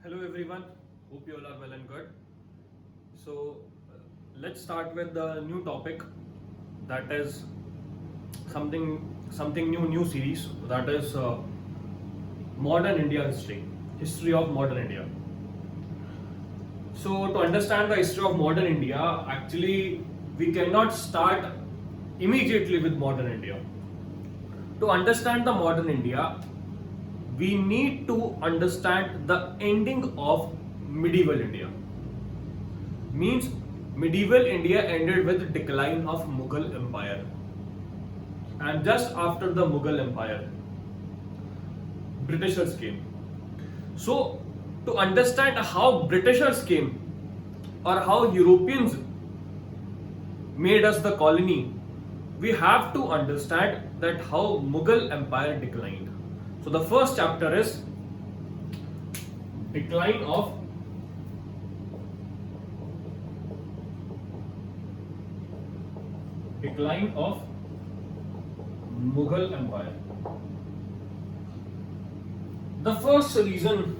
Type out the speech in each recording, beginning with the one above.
Hello everyone, hope you all are well and good. So let's start with the new topic, that is something new series, that is modern India history of modern India. So to understand the history of modern India, actually we cannot start immediately with modern India. To understand the modern India, we need to understand the ending of medieval India. Means medieval India ended with decline of Mughal Empire. And just after the Mughal Empire, Britishers came. So to understand how Britishers came or how Europeans made us the colony, we have to understand that how Mughal Empire declined. So the first chapter is decline of Mughal Empire. The first reason,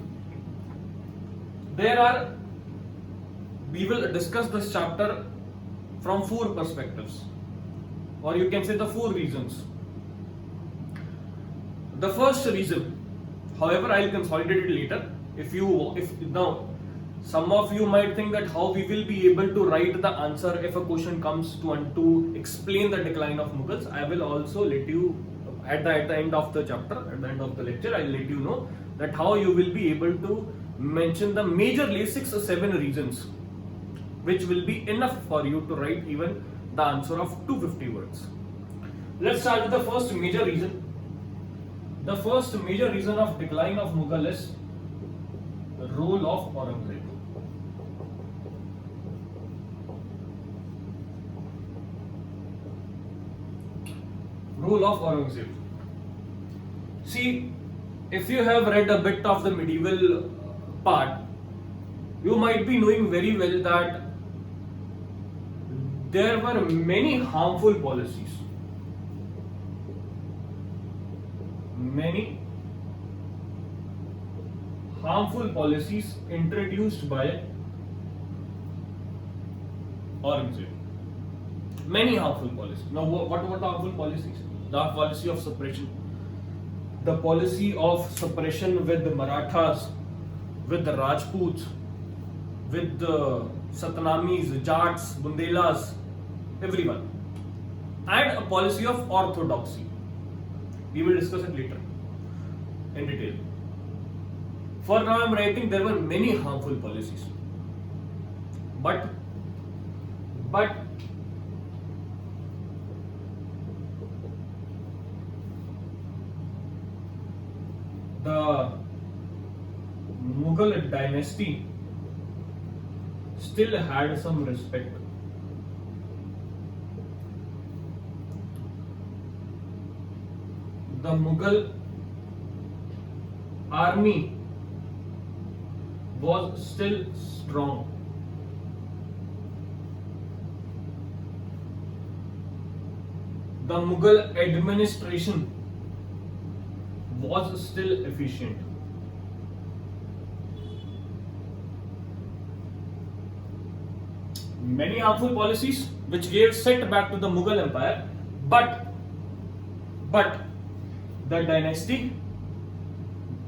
we will discuss this chapter from four perspectives, or you can say the four reasons. The first reason, however, I'll consolidate it later. If now, some of you might think that how we will be able to write the answer if a question comes to explain the decline of Mughals. I will also let you at the end of the chapter, at the end of the lecture, I'll let you know that how you will be able to mention the majorly 6 or 7 reasons, which will be enough for you to write even the answer of 250 words. Let's start with the first major reason. The first major reason of decline of Mughal is the role of Aurangzeb. Role of Aurangzeb. See, if you have read a bit of the medieval part, you might be knowing very well that there were many harmful policies. Many harmful policies introduced by Aurangzeb. Many harmful policies. Now, what were the harmful policies? The policy of suppression. The policy of suppression with the Marathas, with the Rajputs, with the Satnamis, Jats, Bundelas, everyone. And a policy of orthodoxy. We will discuss it later in detail. For now, I am writing there were many harmful policies. But the Mughal dynasty still had some respect. The Mughal army was still strong. The Mughal administration was still efficient. Many harmful policies which gave setback to the Mughal Empire, but the dynasty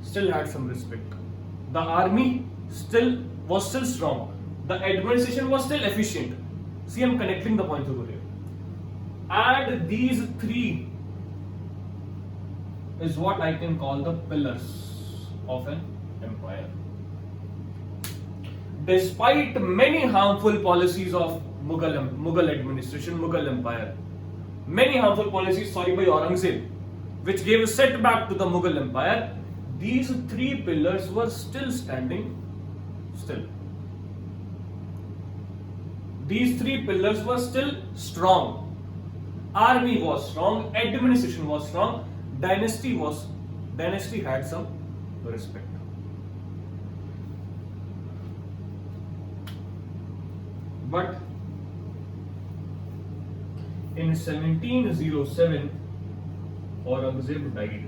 still had some respect. The army was still strong. The administration was still efficient. See, I'm connecting the points over here. And these three is what I can call the pillars of an empire. Despite many harmful policies of Mughal administration, Mughal Empire, many harmful policies, by Aurangzeb, which gave a setback to the Mughal Empire, these three pillars were still standing still. These three pillars were still strong. Army was strong, administration was strong, dynasty had some respect. But in 1707, Aurangzeb died.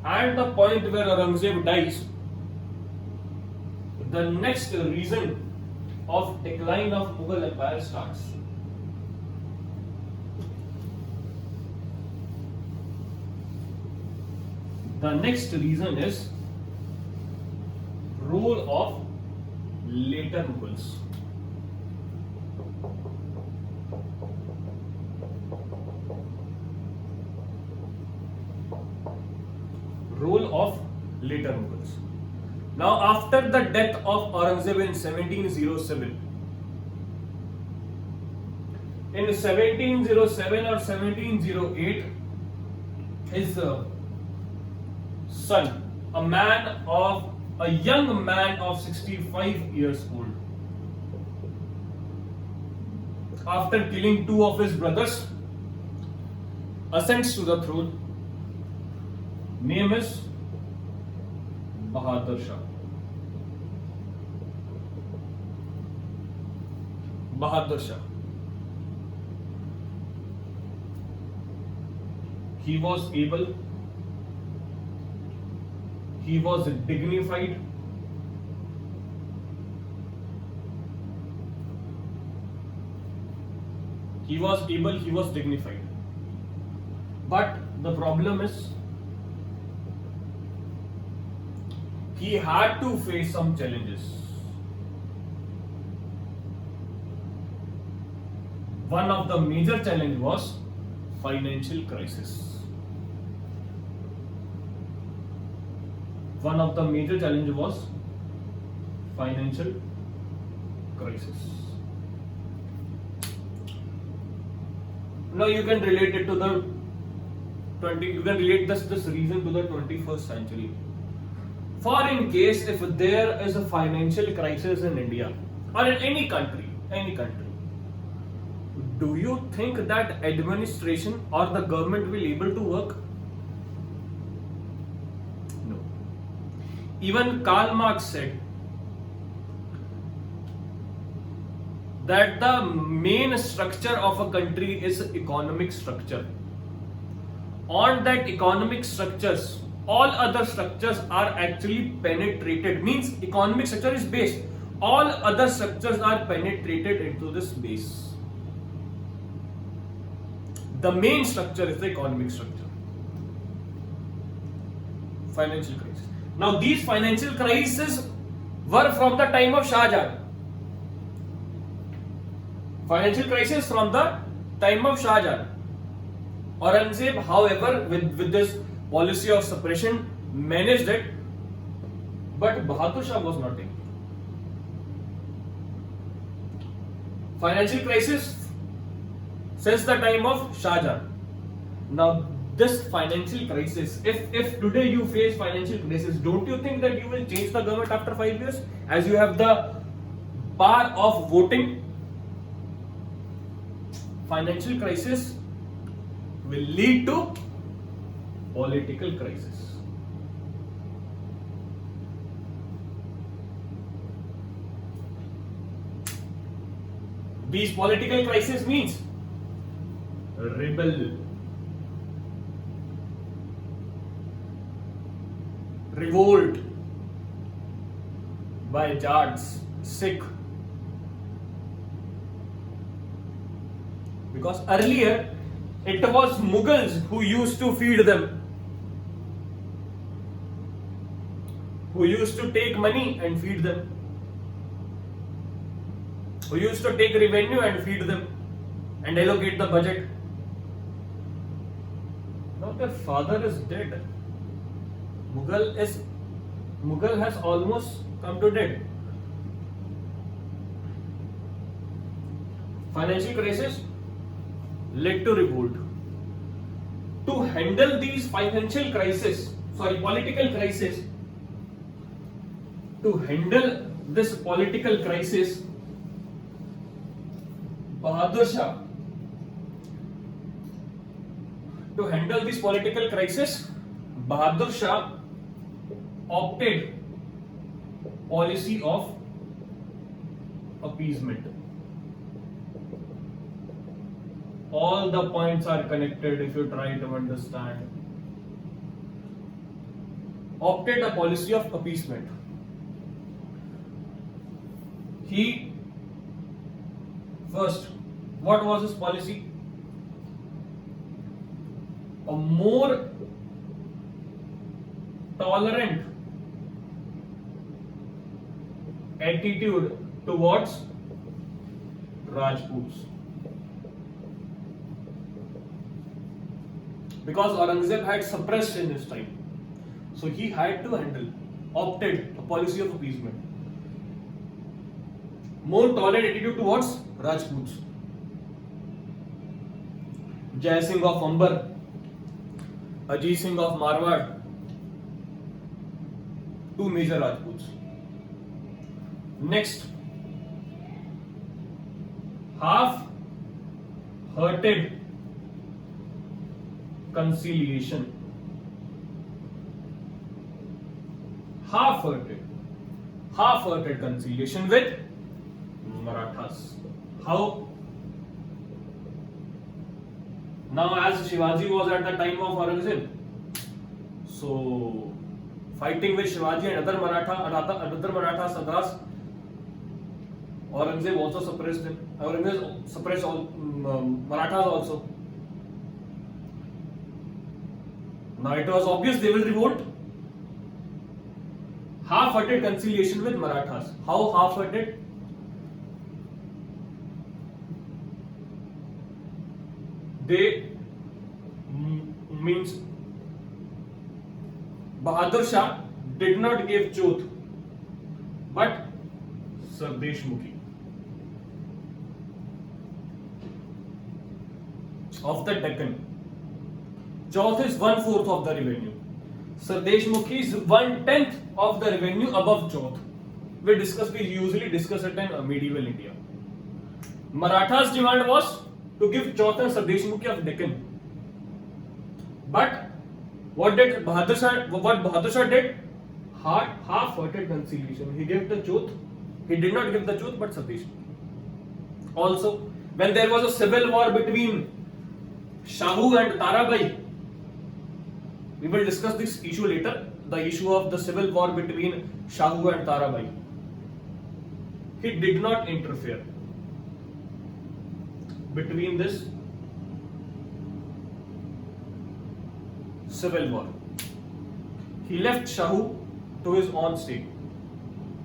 at the point where Aurangzeb dies, the next reason of decline of Mughal Empire starts. The next reason is rule of later Mughals. Rule of later Mughals. Now, after the death of Aurangzeb in 1707, in 1707 or 1708, his son, a young man of 65 years old, after killing two of his brothers, ascends to the throne. Name is Bahadur Shah. Bahadur Shah. He was able, he was dignified, he was dignified. But the problem is, he had to face some challenges. One of the major challenges was financial crisis. One of the major challenges was financial crisis. Now you can relate it to the you can relate this reason to the 21st century. For in case if there is a financial crisis in India or in any country, do you think that administration or the government will able to work? No. Even Karl Marx said that the main structure of a country is economic structure. On that economic structures, all other structures are actually penetrated. Means economic structure is base. All other structures are penetrated into this base. The main structure is the economic structure. Financial crisis. Now these financial crises were from the time of Shah Jahan. Financial crisis from the time of Shah Jahan. Aurangzeb, however, with this policy of suppression, managed it, but Bahadur Shah was not able. Financial crisis since the time of Shah Jahan. Now, this financial crisis, if today you face financial crisis, don't you think that you will change the government after 5 years, as you have the power of voting? Financial crisis will lead to political crisis. These political crisis means rebel, revolt by Jats, Sikh. Because earlier it was Mughals who used to feed them, who used to take money and feed them, who used to take revenue and feed them and allocate the budget. Now their father is dead. Mughal has almost come to dead. Financial crisis led to revolt. To handle these political crisis, to handle this political crisis, Bahadur Shah, Bahadur Shah opted policy of appeasement. All the points are connected if you try to understand. opted a policy of appeasement. He first, what was his policy? A more tolerant attitude towards Rajputs. Because Aurangzeb had suppressed in his time. So he had to opted a policy of appeasement. More tolerant attitude towards Rajputs. Jai Singh of Amber, Ajit Singh of Marwar, two major Rajputs. Next, half-hearted conciliation. Half-hearted conciliation with Marathas. How? Now, as Shivaji was at the time of Aurangzeb, so fighting with Shivaji and other Maratha Sardars, Aurangzeb also suppressed him. Aurangzeb suppressed all Marathas also. Now it was obvious they will revolt. Half-hearted conciliation with Marathas. How half-hearted? They means Bahadur Shah did not give Jodh, but Sardesh Mukhi. Of the Deccan. Jodh is 1/4 of the revenue. Sardesh Mukhi is 1/10 of the revenue above Jodh. We usually discuss it in medieval India. Marathas' demand was to give Jodh and Sardesh Mukhi of Deccan. But what Bahadur Shah did? Half-hearted conciliation. He gave the Jodh. He did not give the Jodh, but Sardesh Mukhi. Also, when there was a civil war between Shahu and Tarabai, we will discuss this issue later. The issue of the civil war between Shahu and Tarabai. He did not interfere between this civil war. He left Shahu to his own state,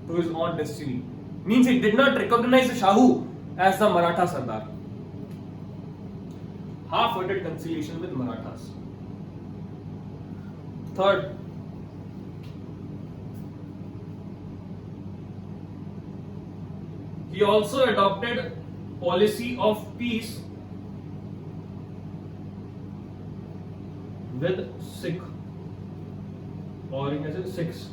to his own destiny. Means he did not recognize Shahu as the Maratha Sardar. Half-hearted conciliation with Marathas. Third, he also adopted policy of peace with Sikh, or in Sikhs.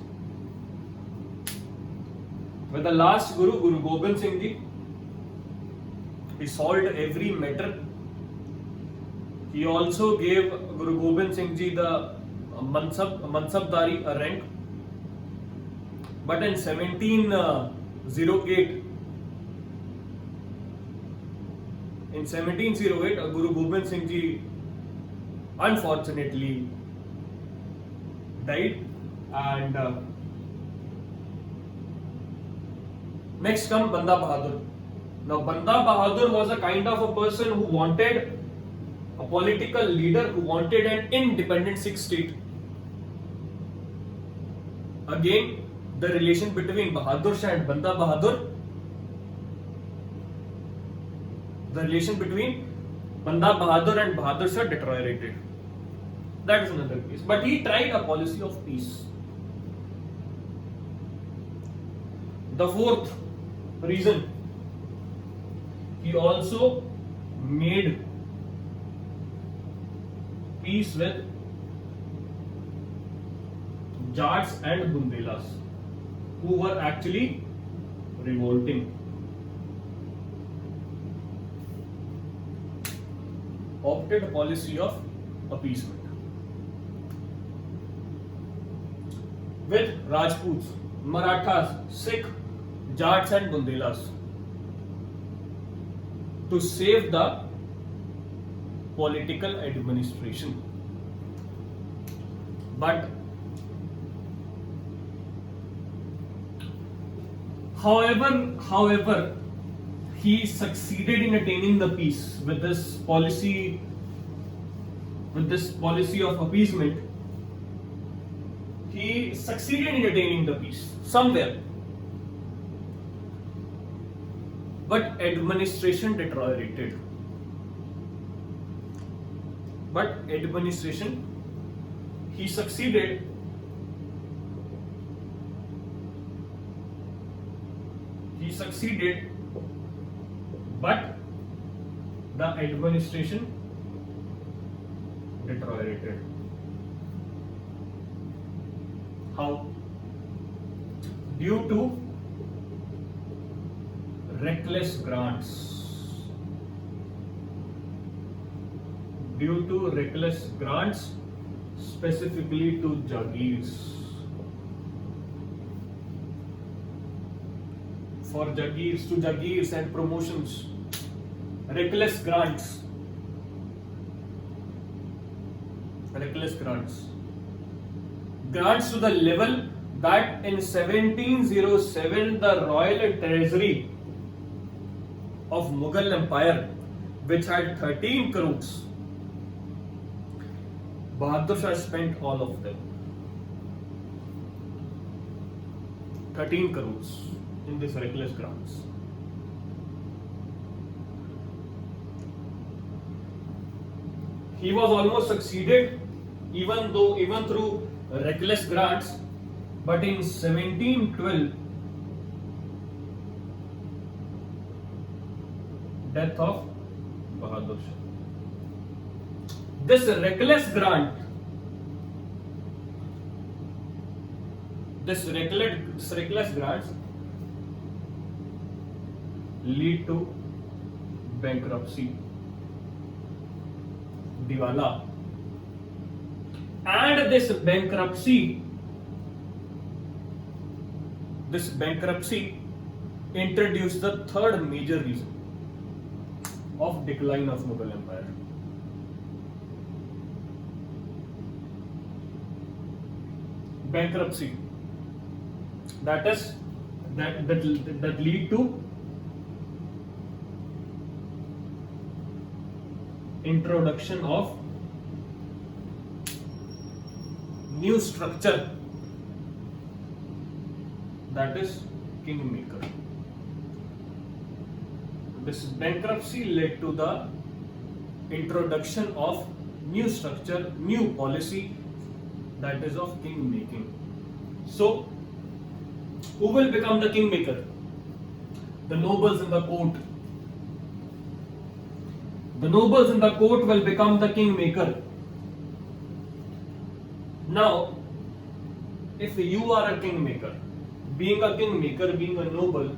With the last Guru Gobind Singh Ji, he solved every matter. He also gave Guru Gobind Singh Ji the Mansabdari, a rank. But in 1708, Guru Gobind Singh Ji unfortunately died, and next come Banda Bahadur. Now Banda Bahadur was a kind of a person who wanted a political leader, who wanted an independent Sikh state. Again, the relation between Bahadur Shah and Banda Bahadur, the relation between Banda Bahadur and Bahadur Shah deteriorated. That is another case. But he tried a policy of peace. The fourth reason, he also made peace with Jats and Bundelas, who were actually revolting. Opted a policy of appeasement with Rajputs, Marathas, Sikh, Jats and Bundelas to save the political administration. But However, he succeeded in attaining the peace with this policy of appeasement. He succeeded in attaining the peace somewhere, but administration deteriorated. He succeeded, but the administration deteriorated. How? Due to reckless grants. Specifically to Jagirs. For Jagirs and promotions. Reckless grants. Grants to the level that in 1707 the royal treasury of Mughal Empire, which had 13 crores, Bahadur Shah spent all of them. 13 crores in this reckless grants. He was almost succeeded even through reckless grants, but in 1712, death of Bahadur Shah. This reckless grants lead to bankruptcy, Diwala, and this bankruptcy introduced the third major reason of decline of Mughal Empire. Bankruptcy, that lead to introduction of new structure, that is kingmaker. This bankruptcy led to the introduction of new structure, new policy, that is of king making. So, who will become the kingmaker? The nobles in the court. The nobles in the court will become the kingmaker. Now, if you are a kingmaker, being a noble,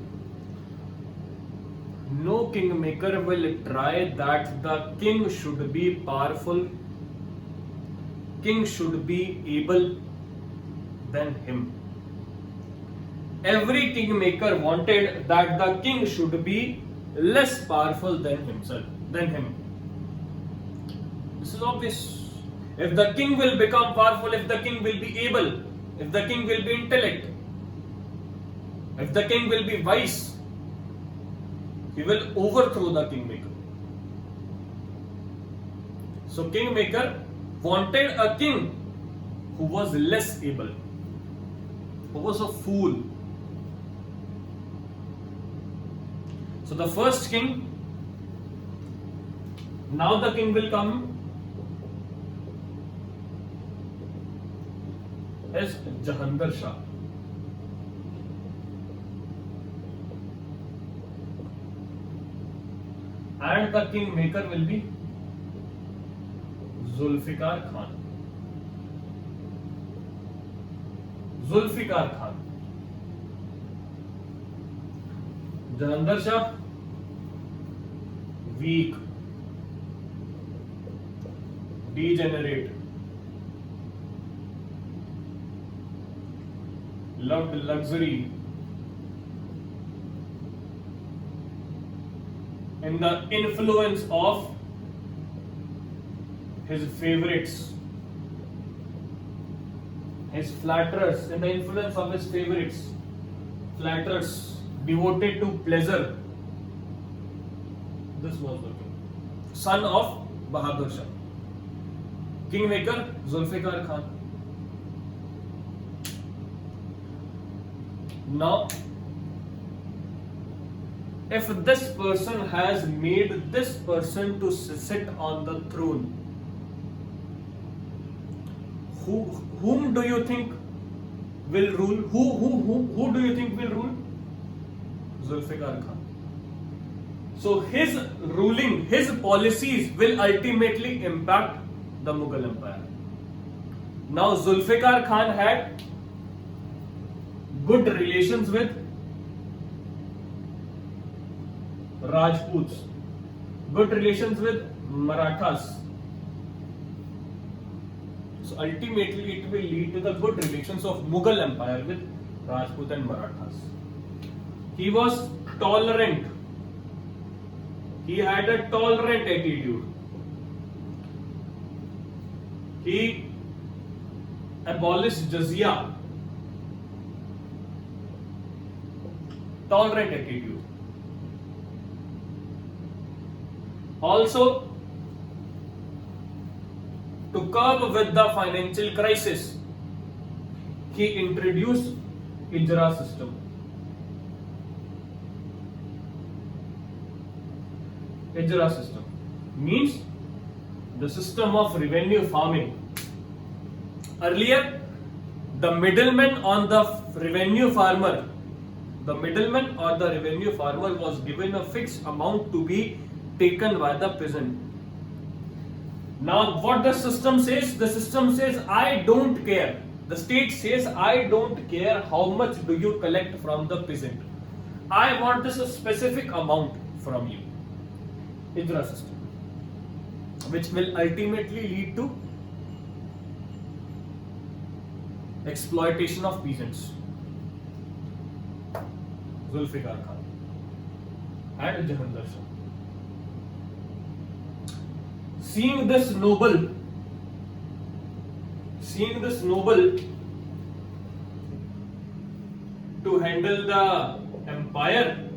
no kingmaker will try that the king should be powerful, king should be able than him. Every kingmaker wanted that the king should be less powerful than him. This is obvious. If the king will become powerful, if the king will be able, if the king will be intellect, if the king will be wise, he will overthrow the kingmaker. So kingmaker wanted a king who was less able, who was a fool. So the first king, now the king will come as Jahandar Shah. And the kingmaker will be Zulfikar Khan. Jahandar Shah, weak, degenerate, loved luxury, and the influence of his favorites, his flatterers, and the influence of his favorites, flatterers, devoted to pleasure. This was the king. Son of Bahadur Shah. Kingmaker Zulfikar Khan. Now, if this person has made this person to sit on the throne, whom do you think will rule? Who do you think will rule? Zulfikar Khan. So his ruling, his policies will ultimately impact the Mughal Empire. Now Zulfikar Khan had good relations with Rajputs, good relations with Marathas. So ultimately it will lead to the good relations of Mughal Empire with Rajput and Marathas. He was tolerant. He had a tolerant attitude. He abolished jizya. Tolerant attitude. Also, to curb with the financial crisis, he introduced Ijra system. Ijra system means the system of revenue farming. Earlier, the middleman on the revenue farmer, the middleman or the revenue farmer was given a fixed amount to be taken by the peasant. Now, what the system says? The system says, I don't care. The state says, I don't care how much do you collect from the peasant. I want this specific amount from you. Ijra system, which will ultimately lead to exploitation of peasants. Zulfikar Khan and Jahandar Shah. Seeing this noble to handle the empire,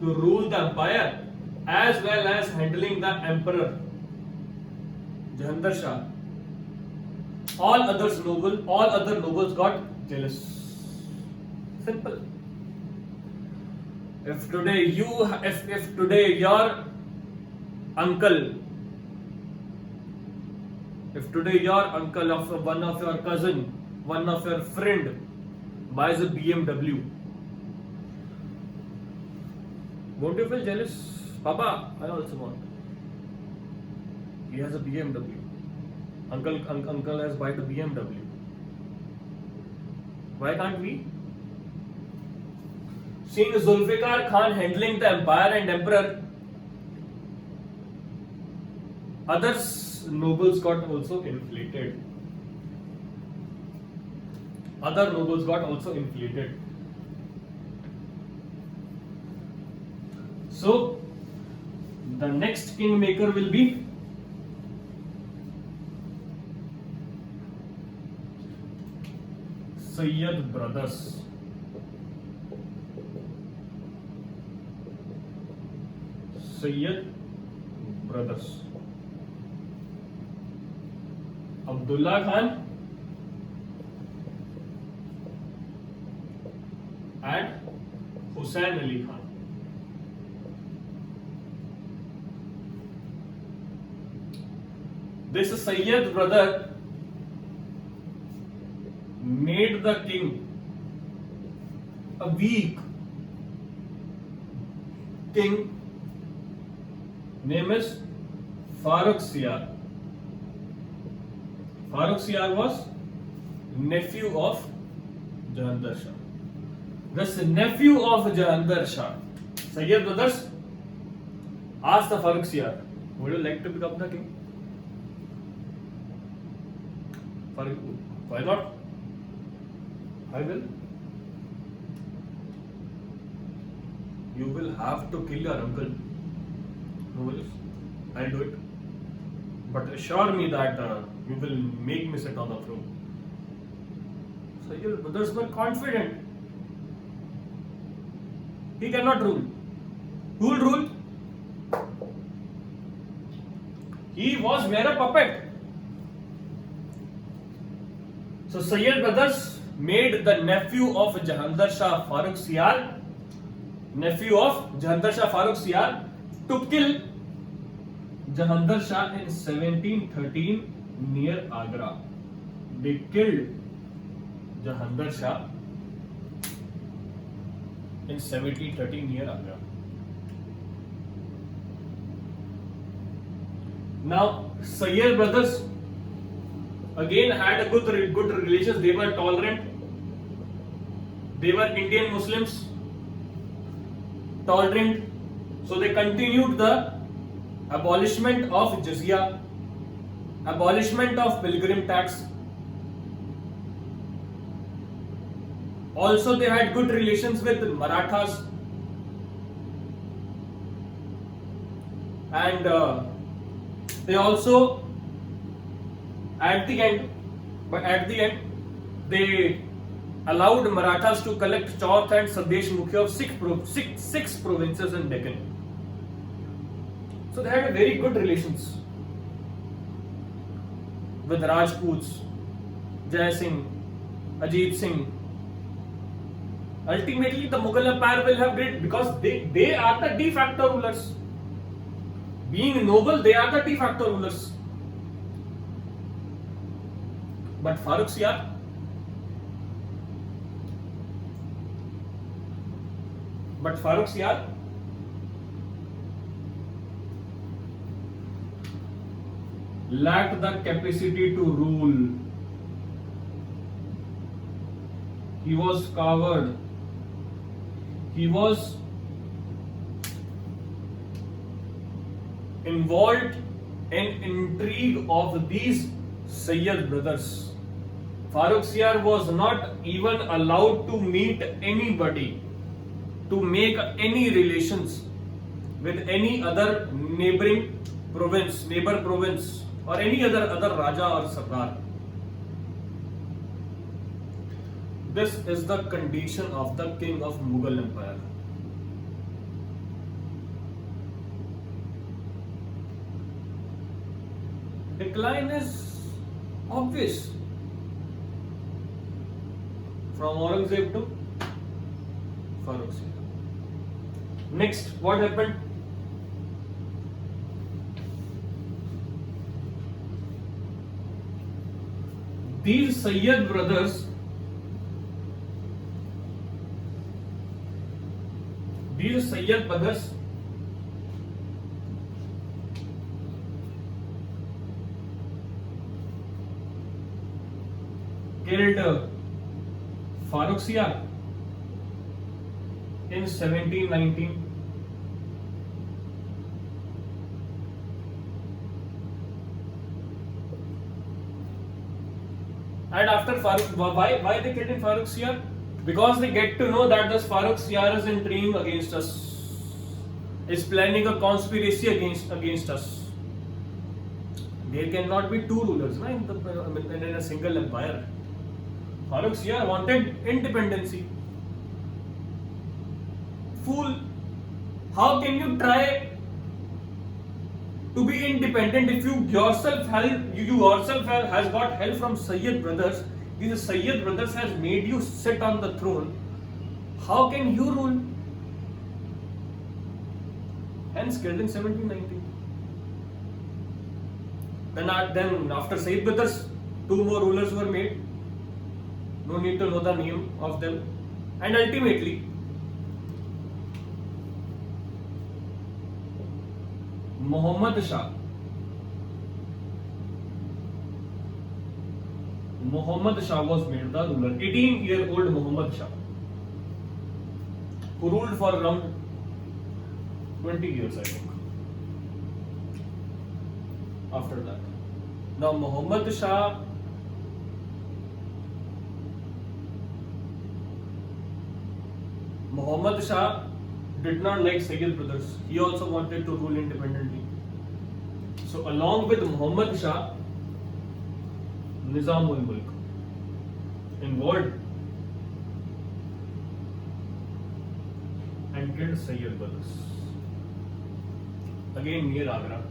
to rule the empire, as well as handling the emperor, Jahandar Shah, all other nobles got jealous. Simple. If today your uncle, of one of your cousin, one of your friend buys a BMW, won't you feel jealous? Papa, I also want. He has a BMW. Uncle has bought a BMW. Why can't we? Seeing Zulfikar Khan handling the empire and emperor, other nobles got also inflated. So, the next kingmaker will be Sayyid brothers. Abdullah Khan and Hussain Ali Khan. This Sayyid brother made the king a weak king. Name is Farrukh Siyar. Farrukh Siyar was nephew of Jahandar Shah. This nephew of Jahandar Shah, Sayyid brothers asked the Farrukh Siyar, would you like to become the king? Why not? I will. You will have to kill your uncle. No worries. I'll do it. But assure me that you will make me sit on the throne. So your brothers were confident. He cannot rule. Who will rule? He was mere a puppet. So Sayyid brothers made the nephew of Jahandar Shah Farooq Siyar, to kill Jahandar Shah in 1713 near Agra. They killed Jahandar Shah in 1713 near Agra. Now, Sayyid brothers again had a good relations. They were tolerant. They were Indian Muslims, tolerant. So they continued the abolishment of jizya, abolishment of pilgrim tax. Also, they had good relations with Marathas, and they also, at the end, they allowed Marathas to collect Chauth and Sadesh Mukhi of six provinces in Deccan. So they had very good relations with Rajputs, Jai Singh, Ajit Singh. Ultimately, the Mughal Empire will have great, because they are the de facto rulers. Being noble, they are the de facto rulers. But Farooq Siyar lacked the capacity to rule. He was coward. He was involved in intrigue of these Sayyid brothers. Farooq Siyar was not even allowed to meet anybody, to make any relations with any other neighbor province, or any other Raja or Sardar. This is the condition of the king of Mughal Empire. Decline is obvious. From Aurangzeb to Farooq Siyar. Next, what happened? These Sayyid brothers killed Farooq Siyar in 1719. And after Farooq, why they killed Farooq Siyar? Because they get to know that this Farooq Siyar is intriguing against us, is planning a conspiracy against us. There cannot be two rulers in a single empire. Farooq Siyar wanted independency. Fool! How can you try to be independent if you yourself has got help from Sayyid brothers? These Sayyid brothers has made you sit on the throne. How can you rule? Hence killed in 1790. Then after Sayyid brothers, two more rulers were made. No need to know the name of them. And ultimately, Muhammad Shah was made the ruler. 18-year-old Muhammad Shah, who ruled for around 20 years, I think. After that, now Muhammad Shah did not like Sayyid brothers. He also wanted to rule independently. So along with Muhammad Shah, Nizamul Mulk involved, and and killed Sayyid brothers. Again near Agra.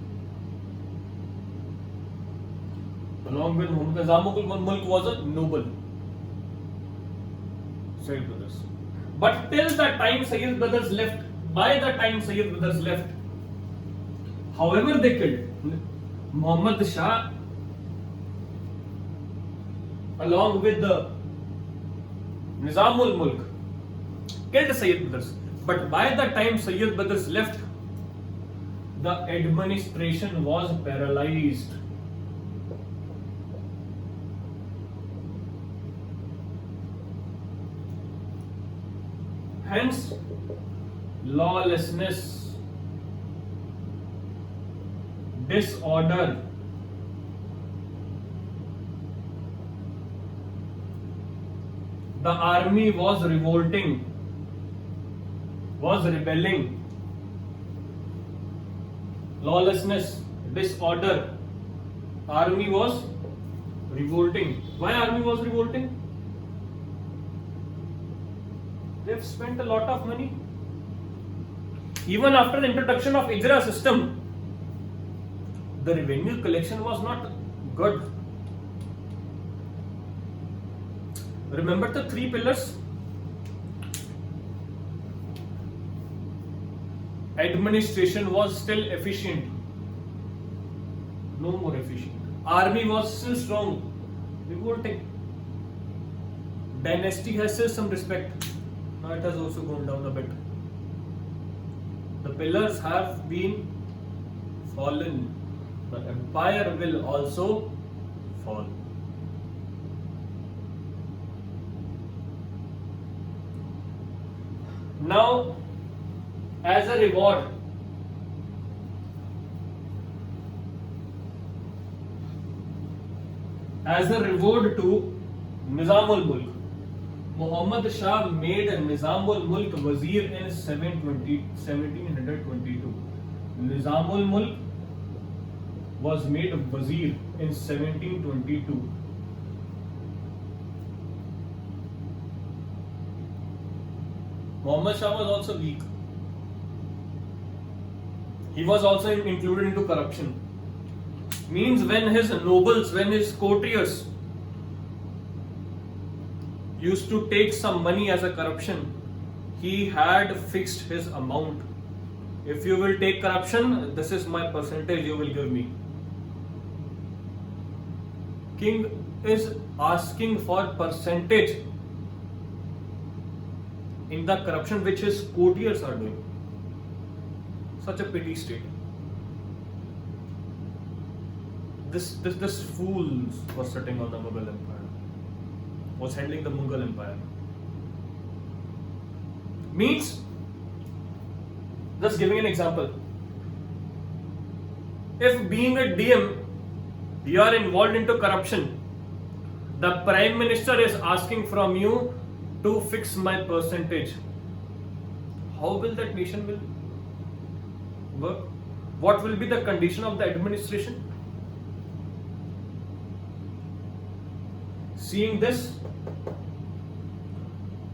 Along with whom Nizamul Mulk was a noble. Sayyid brothers. But till the time Sayyid brothers left, by the time Sayyid brothers left, however they killed, Muhammad Shah, along with the Nizamul Mulk, killed Sayyid brothers. But by the time Sayyid brothers left, the administration was paralyzed. Hence, lawlessness, disorder, the army was revolting, was rebelling. Lawlessness, disorder, army was revolting. Why army was revolting? They've spent a lot of money. Even after the introduction of IJRA system, the revenue collection was not good. Remember the three pillars? Administration was still efficient. No more efficient. Army was still strong. Revolting. Dynasty has still some respect. Now it has also gone down a bit. The pillars have been fallen. The empire will also fall. Now, as a reward, to Nizamul Mulk, Muhammad Shah made Nizamul Mulk Wazir in 1722. Nizamul Mulk was made Wazir in 1722. Muhammad Shah was also weak. He was also included into corruption. Means when his nobles, when his courtiers used to take some money as a corruption, he had fixed his amount. If you will take corruption, this is my percentage you will give me. King is asking for percentage in the corruption which his courtiers are doing. Such a petty state. This fool was sitting on the Mughal Empire, was handling the Mughal Empire. Means, just giving an example, if being a DM, you are involved into corruption, the Prime Minister is asking from you to fix my percentage. How will that nation will work? What will be the condition of the administration? Seeing this,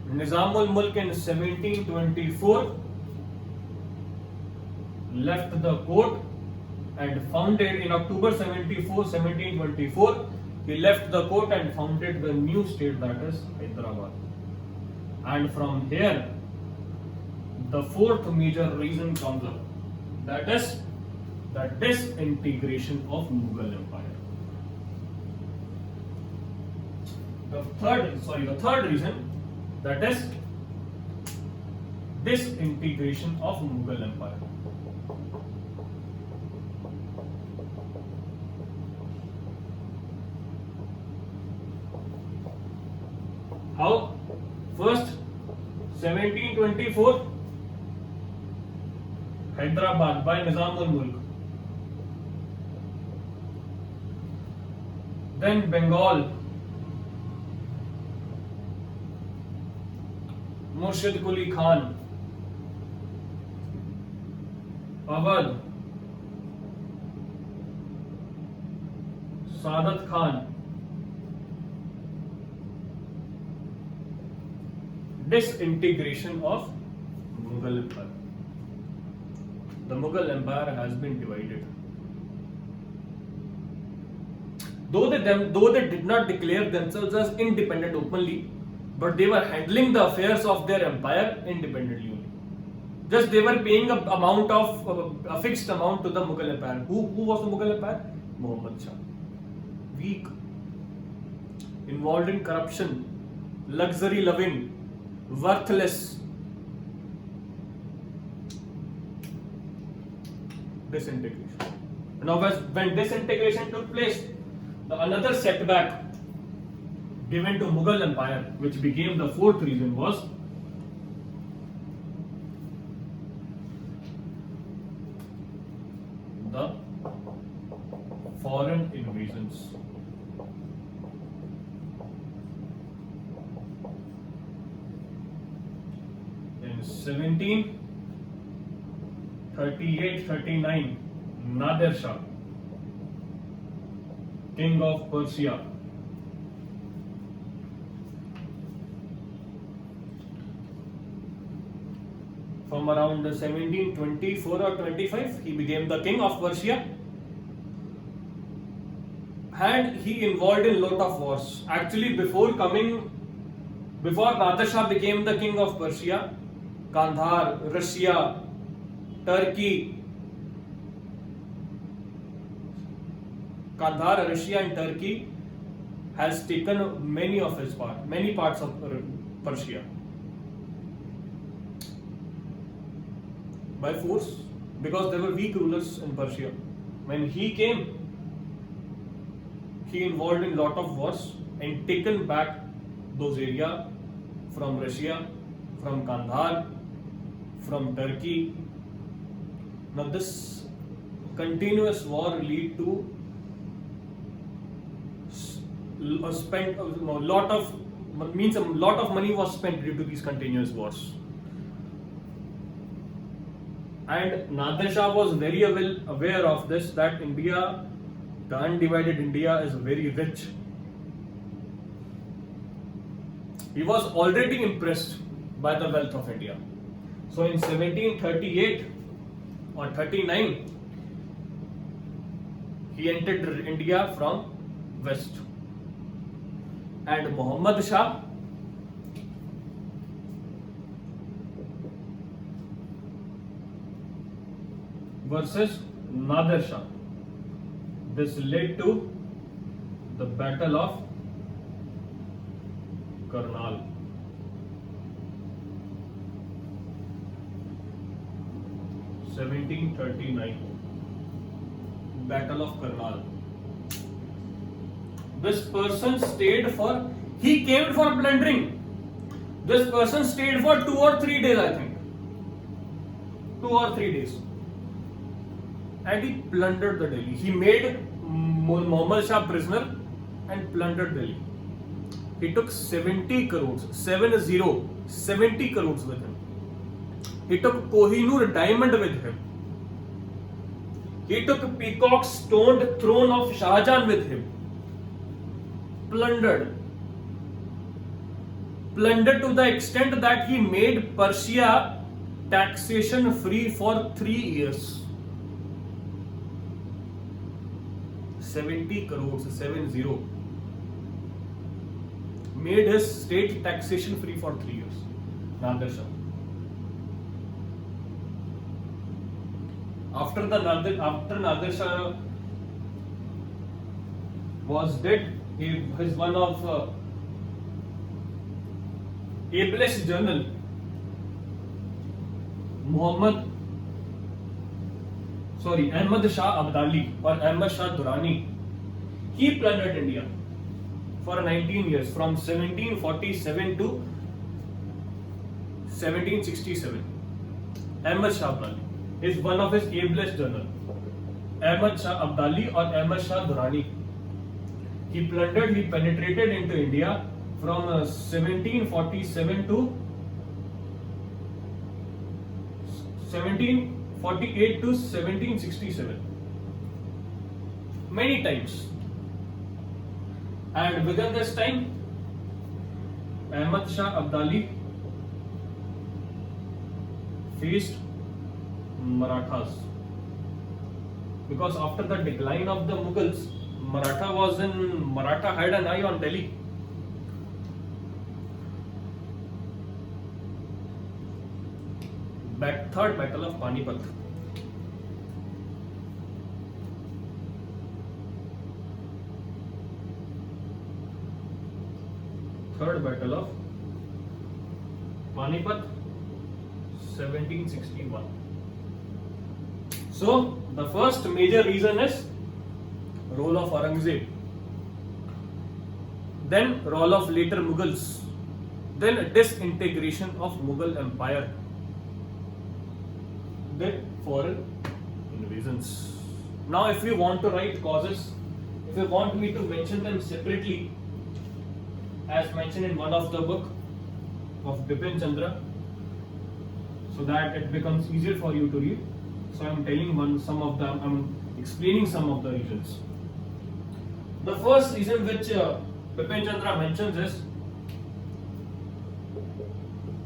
Nizamul Mulk in 1724 left the court and founded in October 1724, he left the court and founded the new state, that is Hyderabad. And from here, the fourth major reason comes up, that is the disintegration of Mughal Empire. The third reason, that is disintegration of Mughal Empire. How? First, 1724, Hyderabad by Nizamul Mulk. Then Bengal, Murshid Quli Khan. Awadh, Saadat Khan. Disintegration of Mughal Empire. The Mughal Empire has been divided. Though they did not declare themselves as independent openly, but they were handling the affairs of their empire independently only. Just they were paying a fixed amount to the Mughal Empire. Who was the Mughal Empire? Muhammad Shah. Weak, involved in corruption, luxury loving, worthless. Disintegration. Now, when disintegration took place, another setback given to Mughal Empire, which became the fourth reason, was the foreign invasions. In 1738-39, Nadir Shah, king of Persia, from around 1724 or 25, he became the king of Persia, and he involved in lot of wars. Actually, before Nadir Shah became the king of Persia, Kandahar, Russia, Turkey, and Turkey has taken many parts of Persia by force, because there were weak rulers in Persia. When he came, he involved in lot of wars and taken back those areas from Russia, from Kandahar, from Turkey. Now this continuous war lead to a lot of money was spent due to these continuous wars. And Nadir Shah was very well aware of this, that India, the undivided India, is very rich. He was already impressed by the wealth of India. So in 1738 or 39, he entered India from west. And Muhammad Shah versus Nadir Shah. This led to the Battle of Karnal. (1739) Battle of Karnal. This person he came for plundering. This person stayed for 2 or 3 days, I think. 2 or 3 days. And he plundered the Delhi. He made Muhammad Shah prisoner and plundered Delhi. He took 70 crores, 70 crores with him. He took Kohinoor diamond with him. He took peacock stoned throne of Shah Jahan with him. Plundered to the extent that he made Persia taxation free for 3 years. 70 crores, 70. Made his state taxation free for 3 years. Nadir Shah. After Nadir Shah was dead, he is one of ablest general, Ahmad Shah Abdali or Ahmad Shah Durrani. He plundered India for 19 years, from 1747 to 1767. Ahmad Shah Abdali is one of his ablest general. Ahmad Shah Abdali or Ahmad Shah Durrani. He penetrated into India from 1747 to 1748 to 1767. Many times. And within this time, Ahmad Shah Abdali faced Marathas. Because after the decline of the Mughals, Maratha had an eye on Delhi. Third Battle of Panipat. Third Battle of Panipat, 1761. So, the first major reason is role of Aurangzeb, then role of later Mughals, then disintegration of Mughal Empire, then foreign invasions. Now, if you want to write causes, if you want me to mention them separately, as mentioned in one of the book of Bipin Chandra, so that it becomes easier for you to read. So I am I'm explaining some of the reasons. The first reason which Bipin Chandra mentions is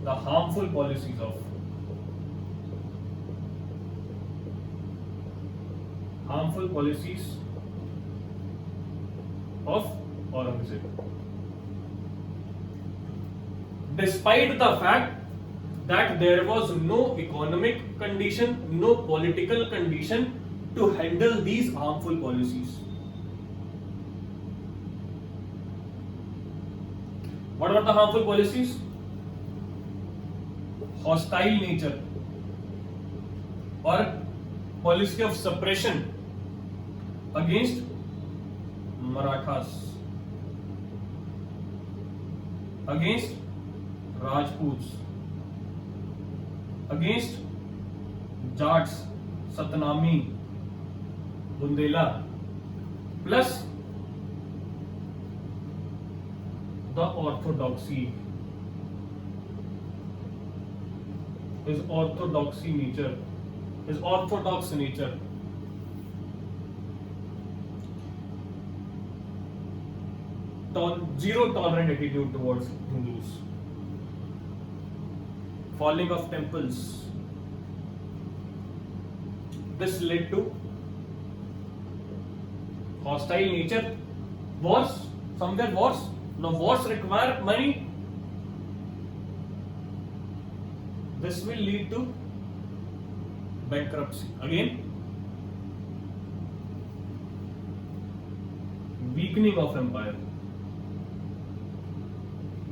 the harmful policies of Aurangzeb. Despite the fact that there was no economic condition, no political condition to handle these harmful policies. What about the harmful policies? Hostile nature or policy of suppression against Marathas, against Rajputs, against Jats, Satnami, Bundela, plus the orthodoxy, his orthodox nature. Zero tolerant attitude towards Hindus, falling of temples. This led to hostile nature, wars. Somewhere wars. Now wars require money. This will lead to bankruptcy. Again, weakening of empire.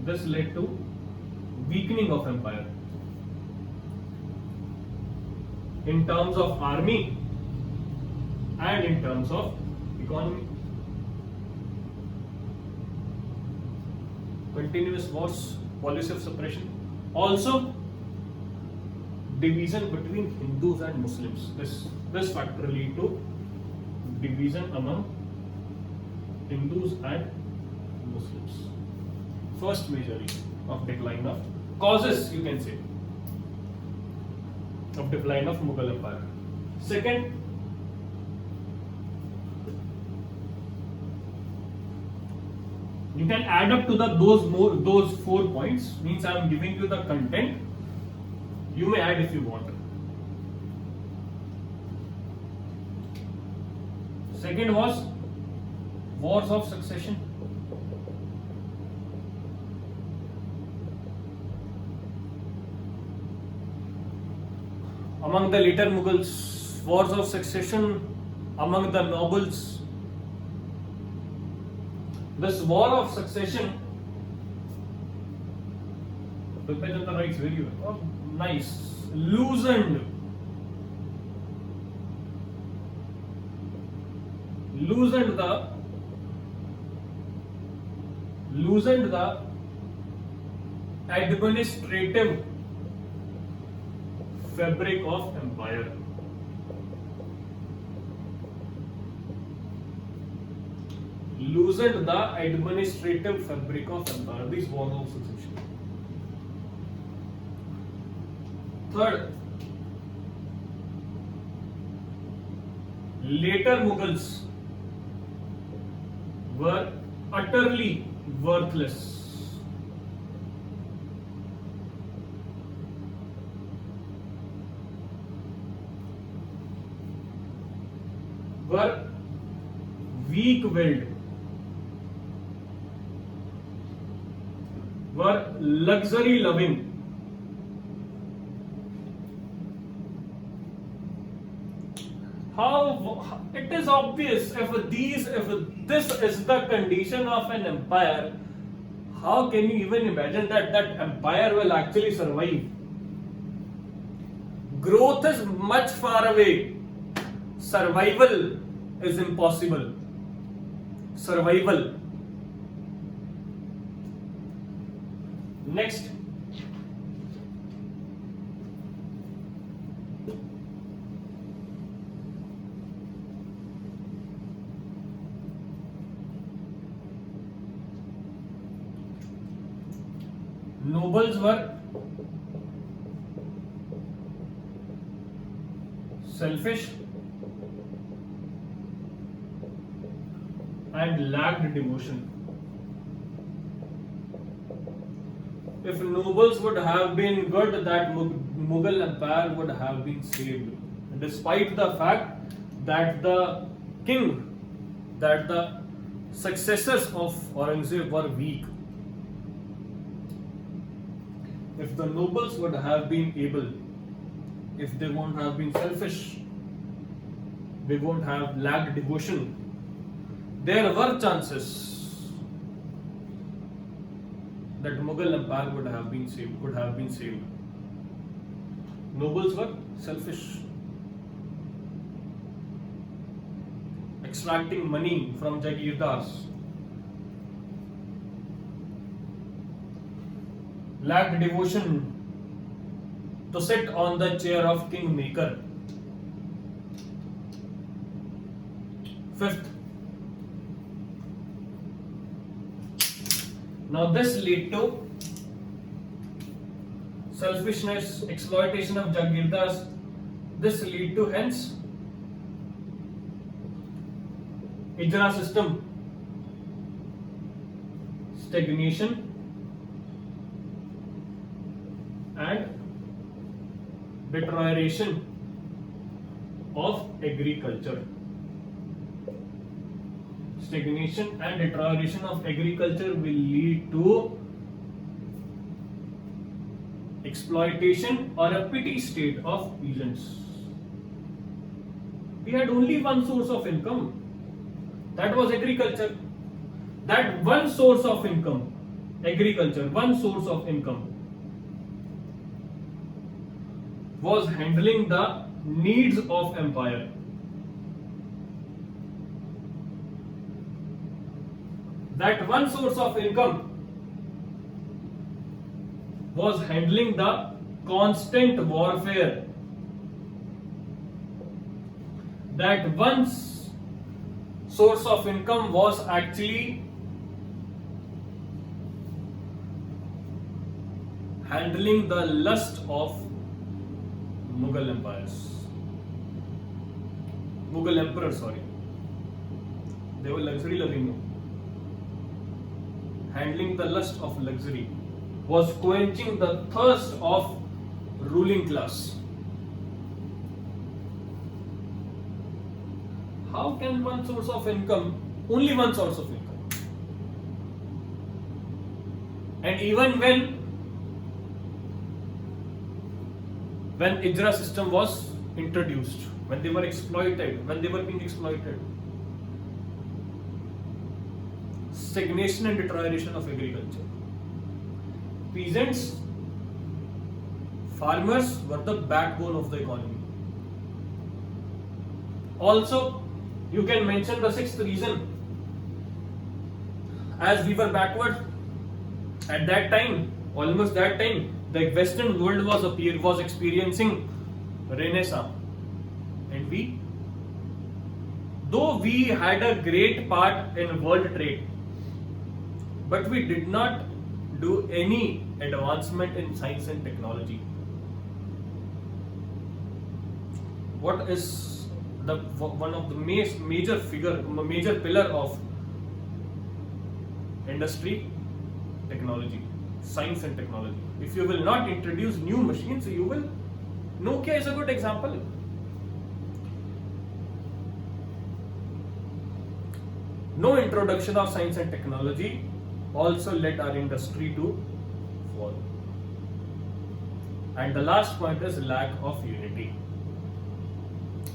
This led to weakening of empire in terms of army and in terms of economy. Continuous wars, policy of suppression. Also, division between Hindus and Muslims. This factor lead to division among Hindus and Muslims. First major reason of decline of causes, you can say, of decline of Mughal Empire. Second, you can add up to those 4 points. Means I am giving you the content. You may add if you want. Second was wars of succession. Among the later Mughals, wars of succession among the nobles. This war of succession, Bipin Chandra writes very well. Oh, nice. Loosened the administrative fabric of empire. Loosened the administrative fabric of empire. These wars of succession. Third, later Mughals were utterly worthless. were weak-willed, were luxury-loving, how it is obvious if this is the condition of an empire, how can you even imagine that that empire will actually survive? Growth is much far away. Survival is impossible. Survival. Next. Nobles were selfish and lacked devotion. If nobles would have been good, that Mughal empire would have been saved. Despite the fact that the king, that the successors of Aurangzeb were weak, if the nobles would have been able, if they won't have been selfish, they won't have lacked devotion, there were chances that Mughal empire would have been saved, could have been saved. Nobles were selfish, extracting money from Jagirdars, lacked devotion to sit on the chair of kingmaker. Fifth, now this led to selfishness, exploitation of Jagirdars. This led to hence Ijra system, stagnation and deterioration of agriculture. Stagnation and deterioration of agriculture will lead to exploitation or a pity state of peasants. We had only one source of income, that was agriculture. That one source of income, agriculture, one source of income, was handling the needs of empire. That one source of income was handling the constant warfare. That one source of income was actually handling the lust of Mughal empires. Mughal emperors, sorry. They were luxury loving. Handling the lust of luxury was quenching the thirst of ruling class. How can one source of income, only one source of income, and even when Ijra system was introduced, when they were exploited, when they were being exploited, stagnation and deterioration of agriculture. Peasants, farmers were the backbone of the economy. Also, you can mention the sixth reason. As we were backward at that time, almost that time, the Western world was experiencing Renaissance, and though we had a great part in world trade, but we did not do any advancement in science and technology. What is one of the major pillar of industry? Technology, science and technology. If you will not introduce new machines, you will. Nokia is a good example. No introduction of science and technology also led our industry to fall. And the last point is lack of unity.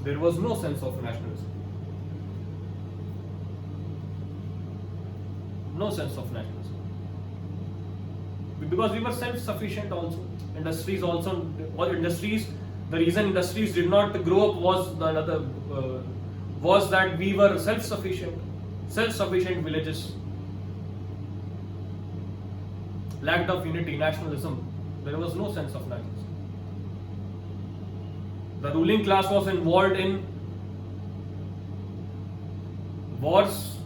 There was no sense of nationalism. No sense of nationalism. Because we were self-sufficient also. Industries also, all industries, the reason industries did not grow up was that we were self-sufficient villages. Lacked of unity, nationalism. There was no sense of nationalism. The ruling class was involved in wars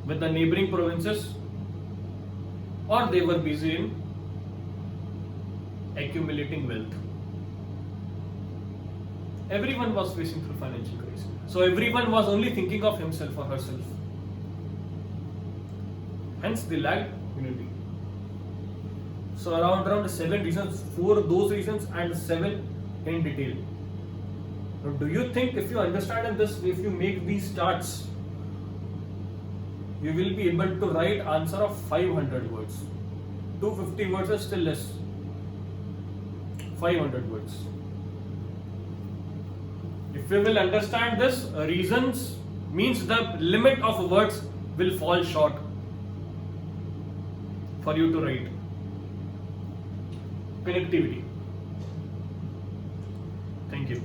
with the neighboring provinces, or they were busy in accumulating wealth. Everyone was facing through financial crisis. So everyone was only thinking of himself or herself. Hence they lacked unity. So around 7 reasons, 4 those reasons and 7 in detail. Now, do you think if you understand in this, if you make these charts, you will be able to write answer of 500 words. 250 words is still less. 500 words. If you will understand this, reasons means the limit of words will fall short for you to write. Connectivity. Thank you.